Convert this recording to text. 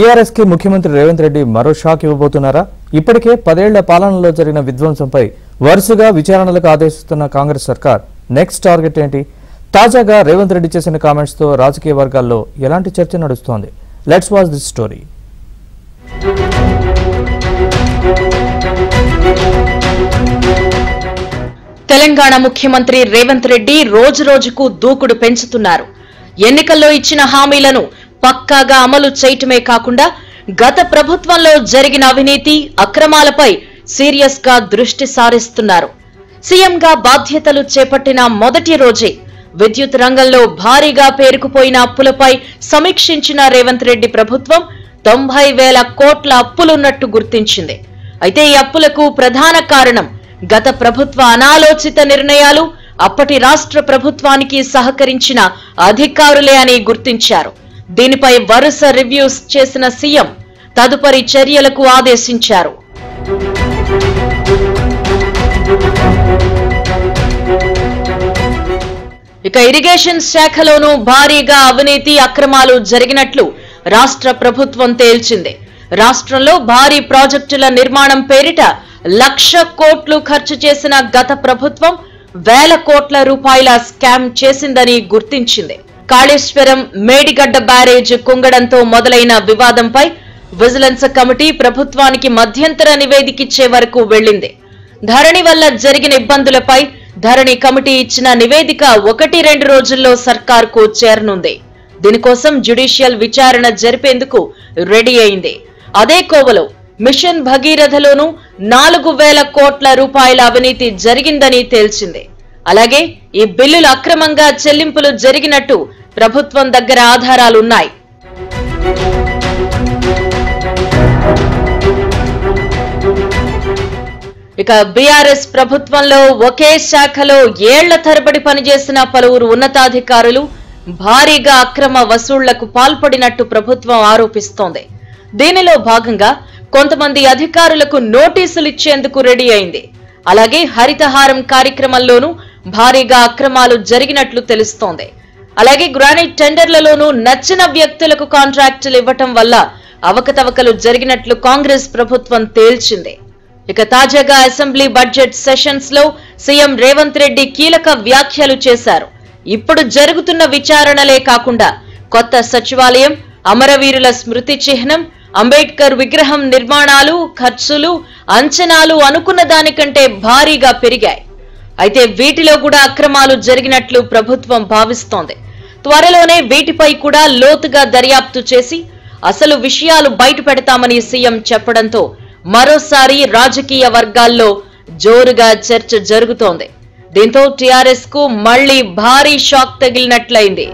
TRS కి ముఖ్యమంత్రి రేవంత్ రెడ్డి మరో షాక్ ఇవ్వబోతున్నారా? ఇప్పటికే 10 ఏళ్ల పాలనలో జరిగిన విధ్వంసంపై వరుసగా విచారణలకు ఆదేశిస్తున్న కాంగ్రెస్ సర్కార్ నెక్స్ట్ టార్గెట్ ఏంటి? తాజాగా రేవంత్ రెడ్డి చేసిన కామెంట్స్ తో రాజకీయ వర్గాల్లో ఎలాంటి చర్చ నడుస్తోంది? Let's watch this story. Telangana ముఖ్యమంత్రి రేవంత్ రెడ్డి రోజురోజుకు దూకుడు పెంచుతున్నారు. ఎన్నికల్లో ఇచ్చిన హామీలను పక్కాగా అమలు చేయటమే కాకుండా గత ప్రభుత్వంలో జరిగిన అవినీతి అక్రమాలపై సీరియస్ గా దృష్టి సారిస్తున్నారు. సీఎంగా బాధ్యతలు చేపట్టిన మొదటి రోజే విద్యుత్ రంగంలో భారీగా పేరుకుపోయిన అప్పులపై సమీక్షించిన రేవంత్ రెడ్డి ప్రభుత్వం 90,000 కోట్ల అప్పులున్నట్టు గుర్తించింది. అయితే ఈ అప్పులకు ప్రధాన కారణం గత ప్రభుత్వ అనాలోచిత నిర్ణయాలు, అప్పటి రాష్ట్ర ప్రభుత్వానికి సహకరించిన అధికారులే అని గుర్తించారు. దీనిపై వరుస రివ్యూస్ చేసిన సీఎం తదుపరి చర్యలకు ఆదేశించారు. ఇక ఇరిగేషన్ శాఖలోనూ భారీగా అవినీతి అక్రమాలు జరిగినట్లు రాష్ట్ర ప్రభుత్వం తేల్చింది. రాష్ట్రంలో భారీ ప్రాజెక్టుల నిర్మాణం పేరిట 1,00,000 కోట్లు ఖర్చు చేసిన గత ప్రభుత్వం 1,000 కోట్ల రూపాయల స్కామ్ చేసిందని గుర్తించింది. కాళేశ్వరం మేడిగడ్డ బ్యారేజ్ కుంగడంతో మొదలైన వివాదంపై విజిలెన్స్ కమిటీ ప్రభుత్వానికి మధ్యంతర నివేదికిచ్చే వరకు వెళ్లింది. ధరణి వల్ల జరిగిన ఇబ్బందులపై ధరణి కమిటీ ఇచ్చిన నివేదిక 1-2 రోజుల్లో సర్కార్కు చేరనుంది. దీనికోసం జ్యుడిషియల్ విచారణ జరిపేందుకు రెడీ అయింది. అదే కోవలో మిషన్ భగీరథలోనూ 4,000 కోట్ల రూపాయల అవినీతి జరిగిందని తేల్చింది. అలాగే ఈ బిల్లులు అక్రమంగా చెల్లింపులు జరిగినట్టు ప్రభుత్వం దగ్గర ఆధారాలున్నాయి. ఇక బీఆర్ఎస్ ప్రభుత్వంలో ఒకే శాఖలో ఏళ్ల తరబడి పనిచేసిన పలువురు ఉన్నతాధికారులు భారీగా అక్రమ వసూళ్లకు పాల్పడినట్టు ప్రభుత్వం ఆరోపిస్తోంది. దీనిలో భాగంగా కొంతమంది అధికారులకు నోటీసులు ఇచ్చేందుకు రెడీ అయింది. అలాగే హరితహారం కార్యక్రమంలోనూ భారీగా అక్రమాలు జరిగినట్లు తెలుస్తోంది. అలాగే గ్రానైట్ టెండర్లలోనూ నచ్చిన వ్యక్తులకు కాంట్రాక్టులు ఇవ్వటం వల్ల అవకతవకలు జరిగినట్లు కాంగ్రెస్ ప్రభుత్వం తేల్చింది. ఇక తాజాగా అసెంబ్లీ బడ్జెట్ సెషన్స్ లో సీఎం రేవంత్ రెడ్డి కీలక వ్యాఖ్యలు చేశారు. ఇప్పుడు జరుగుతున్న విచారణలే కాకుండా కొత్త సచివాలయం, అమరవీరుల స్మృతి చిహ్నం, అంబేద్కర్ విగ్రహం నిర్మాణాలు ఖర్చులు అంచనాలు అనుకున్న దానికంటే భారీగా పెరిగాయి. అయితే వీటిలో కూడా అక్రమాలు జరిగినట్లు ప్రభుత్వం భావిస్తోంది. త్వరలోనే వీటిపై కూడా లోతుగా దర్యాప్తు చేసి అసలు విషయాలు బయట పెడతామని సీఎం చెప్పడంతో మరోసారి రాజకీయ వర్గాల్లో జోరుగా చర్చ జరుగుతోంది. దీంతో టీఆర్ఎస్ కు మళ్లీ భారీ షాక్ తగిలినట్లయింది.